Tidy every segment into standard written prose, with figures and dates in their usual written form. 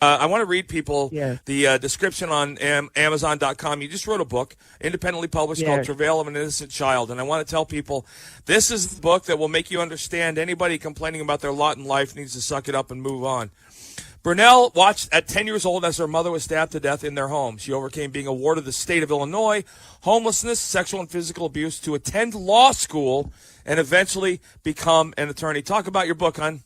I want to read people the description on Amazon.com. You just wrote a book, independently published, called Travail of an Innocent Child. And I want to tell people this is the book that will make you understand anybody complaining about their lot in life needs to suck it up and move on. Brunell watched at 10 years old as her mother was stabbed to death in their home. She overcame being awarded the state of Illinois, homelessness, sexual and physical abuse, to attend law school and eventually become an attorney. Talk about your book, hon.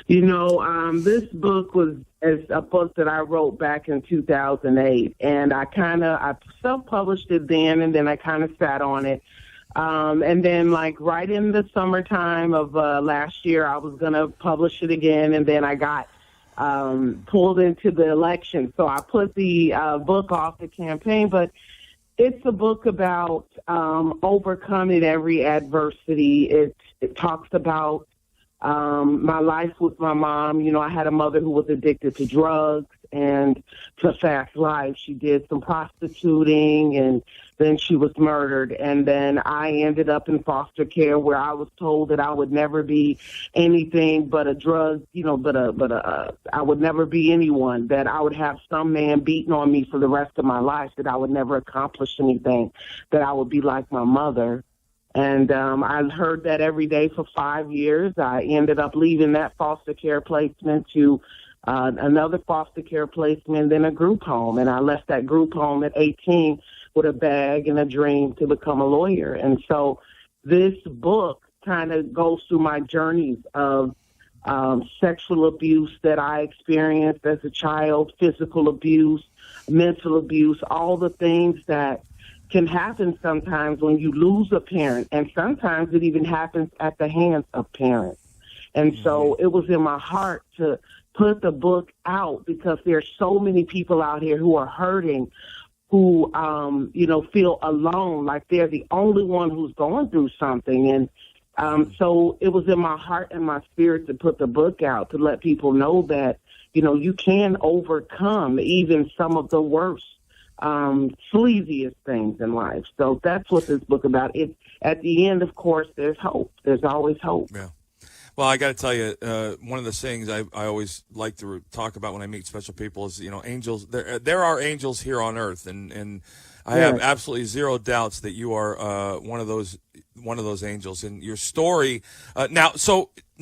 This book is a book that I wrote back in 2008, and I self-published it then, and then I kind of sat on it. And then, right in the summertime of last year, I was going to publish it again, and then I got pulled into the election. So I put the book off the campaign, but it's a book about overcoming every adversity. It talks about my life with my mom. I had a mother who was addicted to drugs and to fast life. She did some prostituting, and then she was murdered. And then I ended up in foster care, where I was told that I would never be anything but a drug, I would never be anyone, that I would have some man beating on me for the rest of my life, that I would never accomplish anything, that I would be like my mother. And I heard that every day for 5 years. I ended up leaving that foster care placement to another foster care placement, then a group home. And I left that group home at 18 with a bag and a dream to become a lawyer. And so this book kind of goes through my journeys of sexual abuse that I experienced as a child, physical abuse, mental abuse, all the things that can happen sometimes when you lose a parent, and sometimes it even happens at the hands of parents. And so it was in my heart to put the book out, because there's so many people out here who are hurting, who, feel alone, like they're the only one who's going through something. And so it was in my heart and my spirit to put the book out, to let people know that, you can overcome even some of the worst, sleaziest things in life. So that's what this book about. At the end, of course, there's hope. There's always hope. Yeah. Well, I got to tell you, one of the things I always like to talk about when I meet special people is, angels. There are angels here on earth, and I have absolutely zero doubts that you are one of those angels. And your story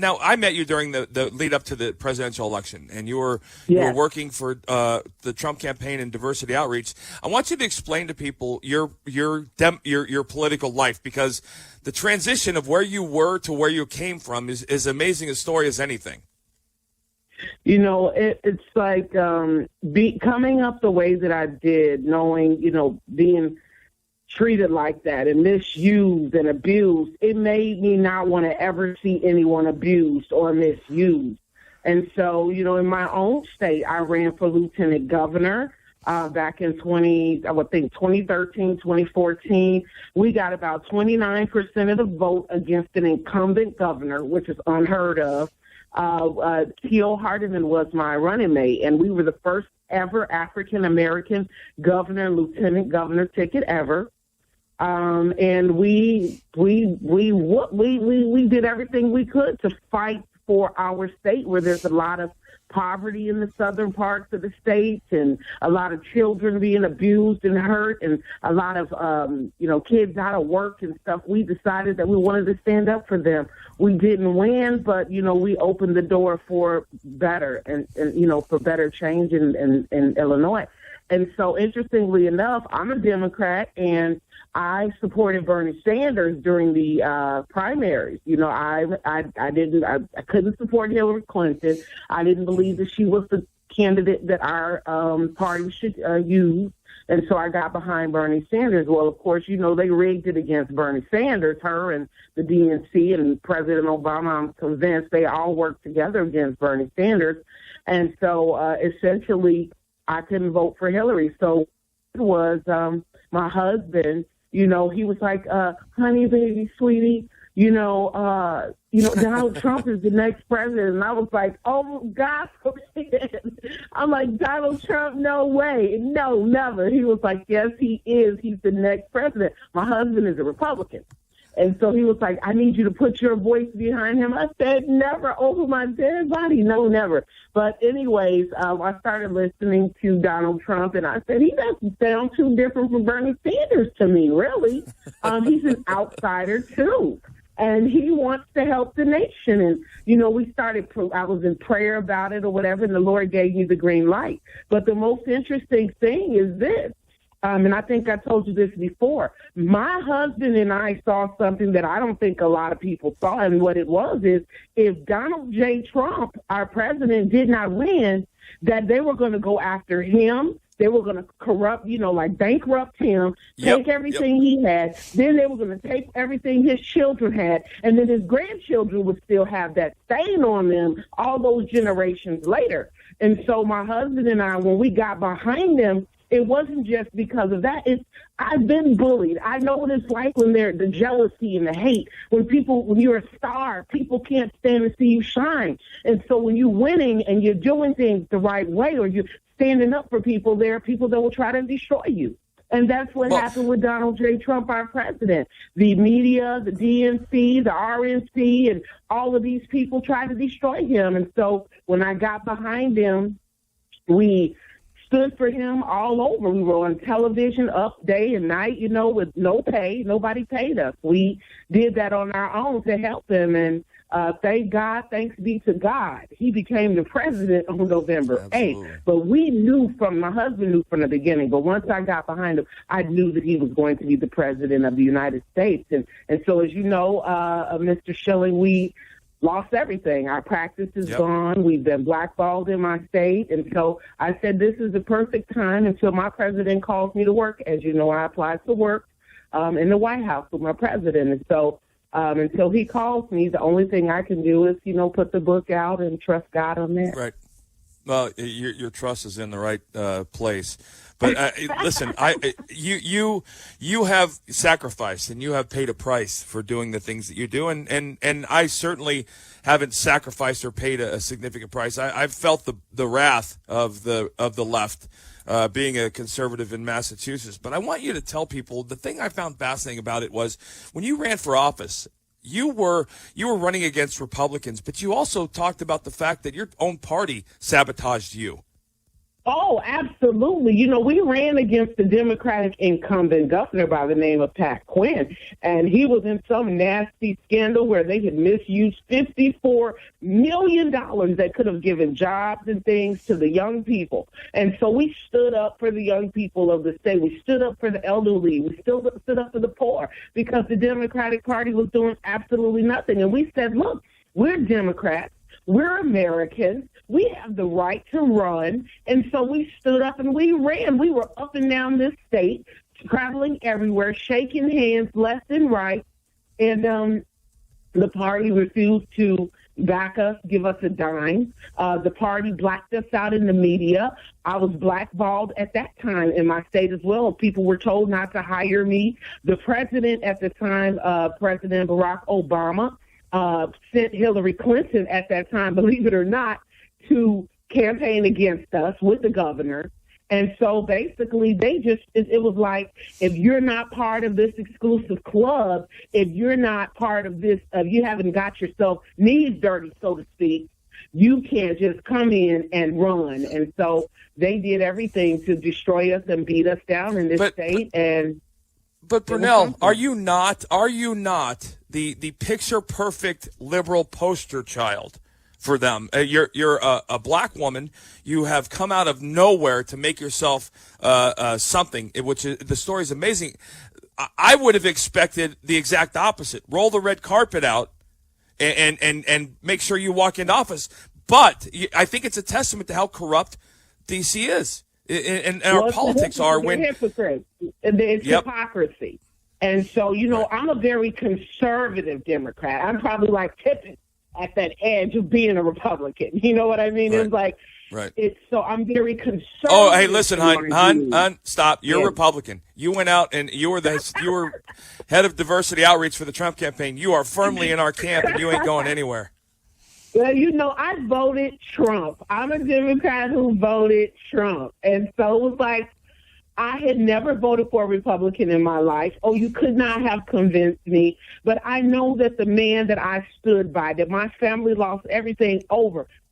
now I met you during the lead up to the presidential election, and you were working for the Trump campaign and diversity outreach. I want you to explain to people your political life, because the transition of where you were to where you came from is as amazing a story as anything. It's like coming up the way that I did, knowing, being treated like that and misused and abused, it made me not want to ever see anyone abused or misused. And so, in my own state, I ran for lieutenant governor back in 2013, 2014. We got about 29% of the vote against an incumbent governor, which is unheard of. T.O. Hardiman was my running mate, and we were the first ever African-American governor and lieutenant governor ticket ever. And we did everything we could to fight for our state, where there's a lot of poverty in the southern parts of the state, and a lot of children being abused and hurt, and a lot of kids out of work and stuff. We decided that we wanted to stand up for them. We didn't win, but we opened the door for better and for better change in Illinois. And so, interestingly enough, I'm a Democrat, and I supported Bernie Sanders during the primaries. I couldn't support Hillary Clinton. I didn't believe that she was the candidate that our party should use. And so I got behind Bernie Sanders. Well, of course, they rigged it against Bernie Sanders, her and the DNC and President Obama. I'm convinced they all worked together against Bernie Sanders. And so essentially, I couldn't vote for Hillary. So it was my husband, he was like, honey, baby, sweetie, Donald Trump is the next president. And I was like, oh, God forbid. I'm like, Donald Trump, no way. No, never. He was like, yes, he is. He's the next president. My husband is a Republican. And so he was like, I need you to put your voice behind him. I said, never, over my dead body. No, never. But anyways, I started listening to Donald Trump, and I said, he doesn't sound too different from Bernie Sanders to me, really. He's an outsider, too. And he wants to help the nation. And, we started, I was in prayer about it or whatever, and the Lord gave me the green light. But the most interesting thing is this, and I think I told you this before. My husband and I saw something that I don't think a lot of people saw, and what it was is if Donald J. Trump, our president, did not win, that they were going to go after him. They were going to corrupt, bankrupt him, take everything he had. Then they were going to take everything his children had. And then his grandchildren would still have that stain on them all those generations later. And so my husband and I, when we got behind them, it wasn't just because of that. I've been bullied. I know what it's like when the jealousy and the hate. When you're a star, people can't stand to see you shine. And so when you're winning and you're doing things the right way, or you're standing up for people, there are people that will try to destroy you. And that's what happened with Donald J. Trump, our president. The media, the DNC, the RNC, and all of these people tried to destroy him. And so when I got behind him, we stood for him all over. We were on television up day and night, with no pay. Nobody paid us. We did that on our own to help him. And thank God, thanks be to God, he became the president on November 8th. But my husband knew from the beginning. But once I got behind him, I knew that he was going to be the president of the United States. And so, as you know, Mr. Schilling, we lost everything. Our practice is gone. We've been blackballed in my state. And so I said, this is the perfect time until my president calls me to work. As you know, I applied for work in the White House with my president. And so until he calls me, the only thing I can do is, put the book out and trust God on that. Right. Well, your trust is in the right place. But listen, you have sacrificed and you have paid a price for doing the things that you do, and I certainly haven't sacrificed or paid a significant price. I've felt the wrath of the left, being a conservative in Massachusetts. But I want you to tell people the thing I found fascinating about it was when you ran for office, you were running against Republicans, but you also talked about the fact that your own party sabotaged you. Oh, absolutely. We ran against the Democratic incumbent governor by the name of Pat Quinn, and he was in some nasty scandal where they had misused $54 million that could have given jobs and things to the young people. And so we stood up for the young people of the state. We stood up for the elderly. We still stood up for the poor because the Democratic Party was doing absolutely nothing. And we said, look, we're Democrats. We're Americans. We have the right to run. And so we stood up and we ran. We were up and down this state, traveling everywhere, shaking hands left and right. And the party refused to back us, give us a dime. The party blacked us out in the media. I was blackballed at that time in my state as well. People were told not to hire me. The president at the time, President Barack Obama, sent Hillary Clinton at that time, believe it or not, to campaign against us with the governor. And so basically it was like, if you're not part of this exclusive club, if you're not part of this, if you haven't got yourself knees dirty, so to speak, you can't just come in and run. And so they did everything to destroy us and beat us down in this state. But Brunell, are you not the picture perfect liberal poster child for them? You're a black woman. You have come out of nowhere to make yourself something, which is, the story is amazing. I would have expected the exact opposite. Roll the red carpet out and make sure you walk into office. But I think it's a testament to how corrupt D.C. is. And our politics are when hypocrites. It's hypocrisy. And so, I'm a very conservative Democrat. I'm probably like tipping at that edge of being a Republican. You know what I mean? Right. It's like, so I'm very conservative. Oh, hey, listen, hon, stop. You're Republican. You went out and you were head of diversity outreach for the Trump campaign. You are firmly in our camp and you ain't going anywhere. Well, I voted Trump. I'm a Democrat who voted Trump. And so it was like, I had never voted for a Republican in my life. Oh, you could not have convinced me. But I know that the man that I stood by, that my family lost everything over,